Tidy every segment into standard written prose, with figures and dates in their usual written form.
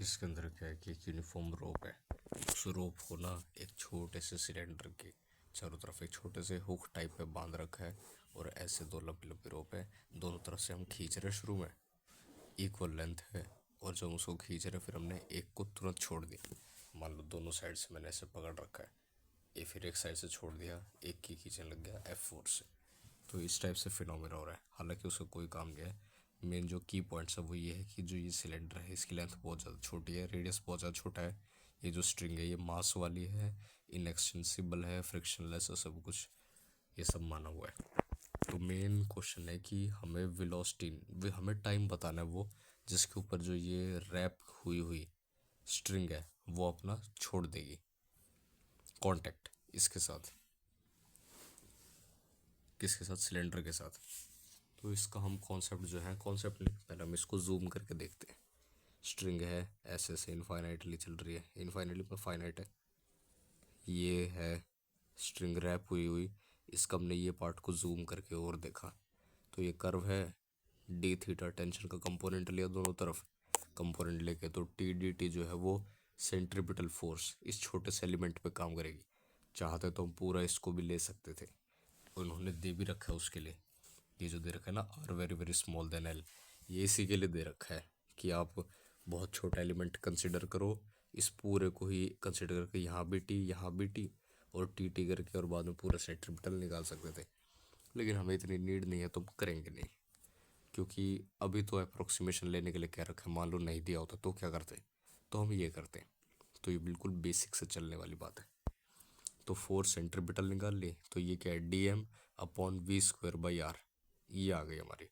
इसके अंदर क्या है कि एक यूनिफॉर्म रोप है। उस रोप को ना एक छोटे से सिलेंडर के चारों तरफ एक छोटे से हुक टाइप पे बांध रखा है। और ऐसे दो लंबी लंबी रोप है, दोनों तरफ से हम खींच रहे हैं। शुरू में इक्वल लेंथ है, और जब हम उसको खींच रहे हैं फिर हमने एक को तुरंत छोड़ दिया। मान लो दोनों साइड से मैंने ऐसे पकड़ रखा है, ये फिर एक साइड से छोड़ दिया, एक की खींचने लग गया F4 से। तो इस टाइप से फिनोमेना हो रहा है, हालांकि उसका कोई काम नहीं है। मेन जो की पॉइंट्स है वो ये है कि जो ये सिलेंडर है इसकी लेंथ बहुत ज़्यादा छोटी है, रेडियस बहुत ज़्यादा छोटा है। ये जो स्ट्रिंग है ये मास वाली है, इनएक्सटेंसिबल है, फ्रिक्शनलेस है, सब कुछ ये सब माना हुआ है। तो मेन क्वेश्चन है कि हमें वेलोसिटी, हमें टाइम बताना है वो जिसके ऊपर जो ये रैप हुई हुई स्ट्रिंग है वो अपना छोड़ देगी कांटेक्ट इसके साथ। किसके साथ? सिलेंडर के साथ। तो इसका हम कॉन्सेप्ट जो है, कॉन्सेप्ट नहीं, पहले हम इसको जूम करके देखते हैं। स्ट्रिंग है, ऐसे से इनफाइनाइटली चल रही है, इनफाइनाइटली पर फाइनाइट है। ये है स्ट्रिंग रैप हुई हुई, इसका हमने ये पार्ट को जूम करके और देखा तो ये कर्व है। डी थीटा टेंशन का कंपोनेंट लिया दोनों तरफ, कंपोनेंट लेके तो टी डी टी जो है वो सेंट्रीपिटल फोर्स इस छोटे से एलिमेंट पे काम करेगी। चाहते तो हम पूरा इसको भी ले सकते थे, उन्होंने दे भी रखा है उसके लिए। ये जो दे रखा है ना, are very very small then L, ये इसी के लिए दे रखा है कि आप बहुत छोटा एलिमेंट कंसिडर करो, इस पूरे को ही कंसिडर करके यहाँ भी टी, यहाँ भी टी, और टी टी करके और बाद में पूरा सेंट्रीपिटल निकाल सकते थे। लेकिन हमें इतनी नीड नहीं है तो हम करेंगे नहीं, क्योंकि अभी तो अप्रोक्सीमेशन लेने के लिए कह रखा है। मान लो नहीं दिया होता तो क्या करते? तो हम ये करते। तो ये बिल्कुल बेसिक से चलने वाली बात है। तो फोर्स सेंट्रीपिटल निकाल ली, तो ये क्या है, D M upon V square by R, ये आ गई हमारी।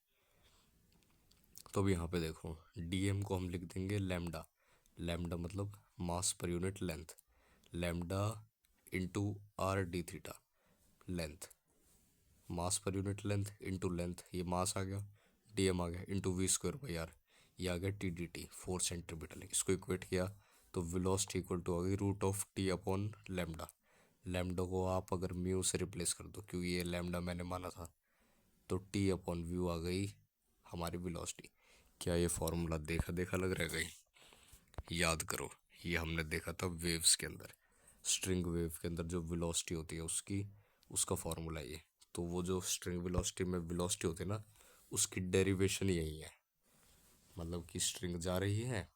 तो अब यहाँ पे देखो, डी एम को हम लिख देंगे लैम्डा, लैम्डा मतलब mass per unit length, lambda into r d theta, length, mass per unit length into length, ये मास आ गया, डी एम आ गया, into V square by R, ये आ गया T D T, force centripetal. इसको इक्वेट किया तो वेलोसिटी इक्वल टू आ गई root of T upon lambda. Lambda को आप अगर म्यू से रिप्लेस कर दो, क्योंकि ये लैम्डा मैंने माना था, तो टी अपॉन व्यू आ गई हमारी वेलोसिटी। क्या ये फॉर्मूला देखा देखा लग रहा है कहीं? याद करो, ये हमने देखा था वेव्स के अंदर, स्ट्रिंग वेव के अंदर जो वेलोसिटी होती है उसकी, उसका फॉर्मूला ये। तो वो जो स्ट्रिंग वेलोसिटी में वेलोसिटी होती है ना, उसकी डेरिवेशन यही है। मतलब कि स्ट्रिंग जा रही है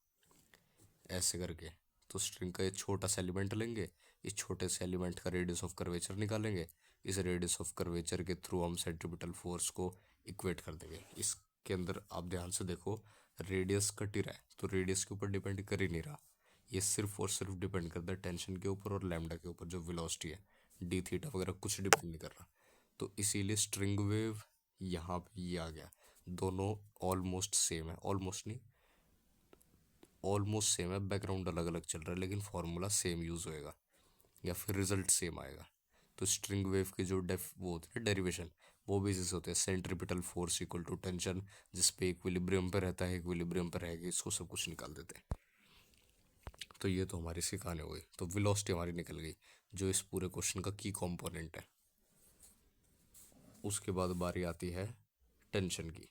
ऐसे करके, तो स्ट्रिंग का एक छोटा सा एलिमेंट लेंगे, इस छोटे से एलिमेंट का रेडियस ऑफ कर्वेचर निकालेंगे, इस रेडियस ऑफ कर्वेचर के थ्रू हम सेंट्रीपिटल फोर्स को इक्वेट कर देंगे। इसके अंदर आप ध्यान से देखो, रेडियस कट ही रहा है तो रेडियस के ऊपर डिपेंड कर ही नहीं रहा, ये सिर्फ और सिर्फ डिपेंड करता है टेंशन के ऊपर और लैम्डा के ऊपर, जो वेलोसिटी है डी थीटा वगैरह कुछ डिपेंड नहीं कर रहा। तो इसीलिए स्ट्रिंग वेव यहाँ पे ये आ गया। दोनों ऑलमोस्ट सेम है, ऑलमोस्ट नहीं, ऑलमोस्ट सेम है, बैकग्राउंड अलग अलग चल रहा है लेकिन फॉर्मूला सेम यूज होएगा या फिर रिजल्ट सेम आएगा। तो स्ट्रिंग वेव की जो वो होती है डेरिवेशन, वो बेसिस होते हैं centripetal force equal to tension, जिसपे इक्विलिब्रियम पे रहता है, इक्विलिब्रियम पे रहेगा, इसको सब कुछ निकाल देते हैं। तो ये तो हमारी सिखाने हो गई, तो वेलोसिटी हमारी निकल गई जो इस पूरे क्वेश्चन का की कंपोनेंट है। उसके बाद बारी आती है टेंशन की।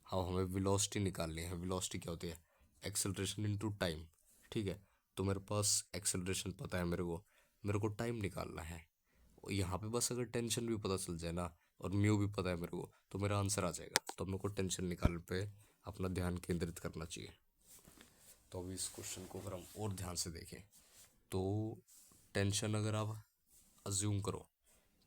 हाँ, हमें वेलोसिटी निकालनी है। वेलोसिटी क्या होती है? Acceleration into time. ठीक है, तो मेरे पास एक्सेलरेशन पता है, मेरे को टाइम निकालना है। और यहाँ पे बस अगर टेंशन भी पता चल जाए ना और म्यू भी पता है मेरे को, तो मेरा आंसर आ जाएगा। तो मेरे को टेंशन निकालने पे अपना ध्यान केंद्रित करना चाहिए। तो अभी इस क्वेश्चन को अगर हम और ध्यान से देखें तो टेंशन अगर आप अज्यूम करो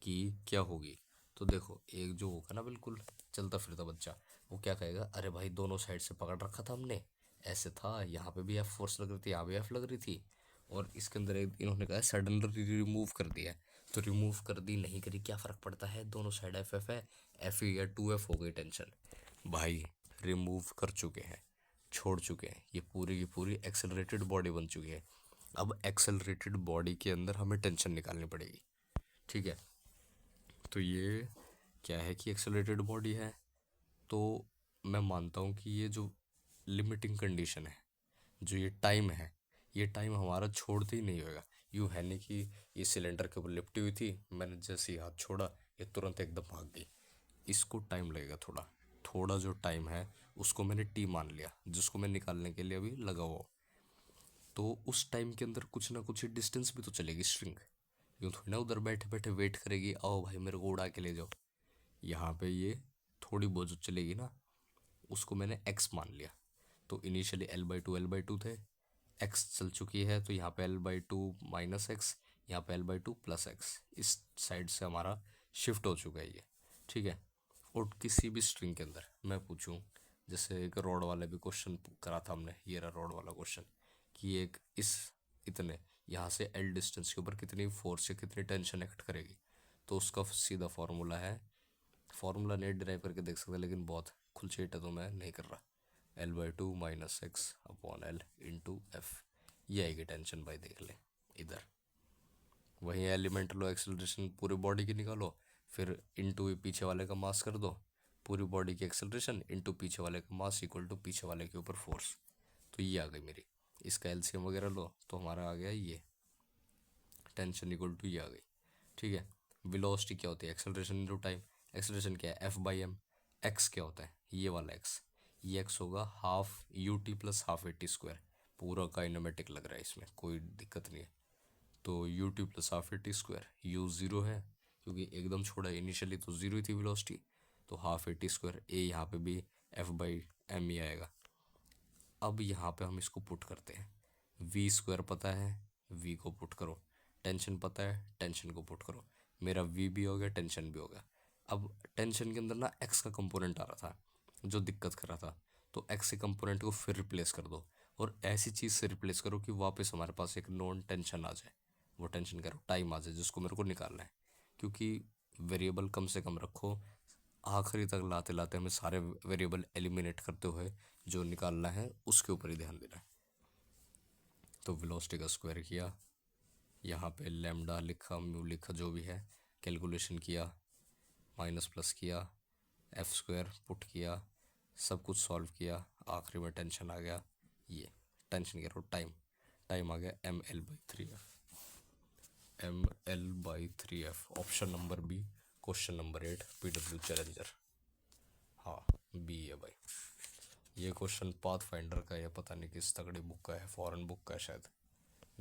कि क्या होगी, तो देखो एक जो होगा ना बिल्कुल चलता फिरता बच्चा, वो क्या कहेगा, अरे भाई दोनों साइड से पकड़ रखा था हमने, ऐसे था, यहाँ पे भी एफ फोर्स लग रही थी, यहाँ भी एफ लग रही थी, और इसके अंदर एक इन्होंने कहा सडनली रिमूव कर दिया है। तो रिमूव कर दी नहीं करी क्या फ़र्क पड़ता है, दोनों साइड एफ एफ है, एफ ही या टू एफ हो गई टेंशन। भाई रिमूव कर चुके हैं, छोड़ चुके हैं, ये पूरी की पूरी एक्सेलरेटेड बॉडी बन चुकी है। अब एक्सेलरेटेड बॉडी के अंदर हमें टेंशन निकालनी पड़ेगी। ठीक है, तो ये क्या है कि एक्सेलरेटेड बॉडी है, तो मैं मानता हूँ कि ये जो लिमिटिंग कंडीशन है, जो ये टाइम है, ये टाइम हमारा छोड़ते ही नहीं होएगा। यूँ है नहीं कि ये सिलेंडर के ऊपर लिपटी हुई थी, मैंने जैसे ही हाथ छोड़ा ये तुरंत एकदम भाग गई। इसको टाइम लगेगा थोड़ा, थोड़ा जो टाइम है उसको मैंने टी मान लिया, जिसको मैं निकालने के लिए अभी लगा हुआ हूँ। तो उस टाइम के अंदर कुछ ना कुछ डिस्टेंस भी तो चलेगी स्ट्रिंग। यूँ थोड़ी ना उधर बैठे बैठे वेट करेगी, आओ भाई मेरे को उड़ा के ले जाओ। यहाँ पे ये थोड़ी बहुत जो चलेगी ना, उसको मैंने एक्स मान लिया। तो इनिशियली L/2 थे, एक्स चल चुकी है, तो यहाँ पे L/2 माइनस एक्स, यहाँ पे L/2 प्लस एक्स, इस साइड से हमारा शिफ्ट हो चुका है ये। ठीक है। और किसी भी स्ट्रिंग के अंदर मैं पूछूं, जैसे एक रॉड वाला भी क्वेश्चन करा था हमने, ये रहा रॉड वाला क्वेश्चन, कि एक इस इतने यहाँ से L डिस्टेंस के ऊपर कितनी फोर्स या कितनी टेंशन एक्ट करेगी। तो उसका सीधा फॉर्मूला है, फॉर्मूला नहीं डिराइव करके देख सकते, लेकिन बहुत खुलचेट है तो मैं नहीं कर रहा। L/2 minus x upon L into F, ये आएगी टेंशन भाई, देख ले इधर। वहीं एलिमेंट लो, एक्सेलरेशन पूरी बॉडी की निकालो, फिर इंटू पीछे वाले का मास कर दो, पूरी बॉडी की एक्सेलरेशन इंटू पीछे वाले का मास इक्वल टू पीछे वाले के ऊपर फोर्स। तो ये आ गई मेरी। इसका एलसीएम वगैरह लो तो हमारा आ गया ये टेंशन इक्वल टू ये आ गई। ठीक है। वेलोसिटी क्या होती है, एक्सेलरेशन इंटू टाइम। एक्सेलरेशन क्या है, F/m। एक्स क्या होता है, ये वाला एक्स, ये एक्स होगा half UT plus half AT²। पूरा काइनेमेटिक लग रहा है, इसमें कोई दिक्कत नहीं है। तो UT plus half AT², U zero है क्योंकि एकदम छोड़ा है, इनिशियली तो ज़ीरो ही थी वेलोसिटी, तो हाफ AT², ए यहाँ पे भी F/m ही आएगा। अब यहाँ पे हम इसको पुट करते हैं, V² पता है, V को पुट करो, टेंशन पता है, टेंशन को पुट करो, मेरा V भी हो गया, टेंशन भी हो गया। अब टेंशन के अंदर ना x का कंपोनेंट आ रहा था जो दिक्कत कर रहा था, तो x के कंपोनेंट को फिर रिप्लेस कर दो, और ऐसी चीज़ से रिप्लेस करो कि वापस हमारे पास एक नॉन टेंशन आ जाए। वो टेंशन करो टाइम आ जाए, जिसको मेरे को निकालना है। क्योंकि वेरिएबल कम से कम रखो, आखिरी तक लाते लाते हमें सारे वेरिएबल एलिमिनेट करते हुए जो निकालना है उसके ऊपर ही ध्यान देना है। तो वेलोसिटी का स्क्वायर किया, यहाँ पे लैम्डा लिखा, म्यू लिखा, जो भी है, कैलकुलेशन किया, माइनस प्लस किया, F² पुट किया, सब कुछ सॉल्व किया, आखिरी में टेंशन आ गया। ये टेंशन कह रहा हूँ, टाइम, टाइम आ गया mL/3f। mL/3f, option number B, question number 8 PW challenger. हाँ, बी है भाई। ये क्वेश्चन पाथ फाइंडर का है, पता नहीं किस तगड़ी बुक का है, फॉरेन बुक का है शायद,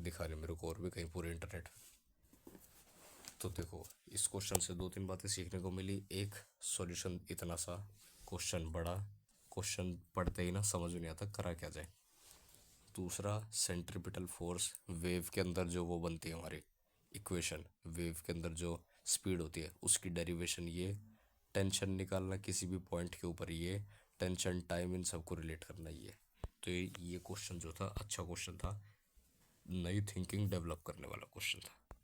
दिखा नहीं मेरे को और भी कहीं पूरे इंटरनेट। तो देखो, इस क्वेश्चन से दो तीन बातें सीखने को मिली। एक, सॉल्यूशन इतना सा, क्वेश्चन बड़ा, क्वेश्चन पढ़ते ही ना समझ में नहीं आता करा क्या जाए। दूसरा, सेंट्रीपिटल फोर्स, वेव के अंदर जो वो बनती है हमारी इक्वेशन, वेव के अंदर जो स्पीड होती है उसकी डेरिवेशन ये, टेंशन निकालना किसी भी पॉइंट के ऊपर ये, टेंशन टाइम इन सबको रिलेट करना ये। तो ये क्वेश्चन जो था अच्छा क्वेश्चन था, नई थिंकिंग डेवलप करने वाला क्वेश्चन था।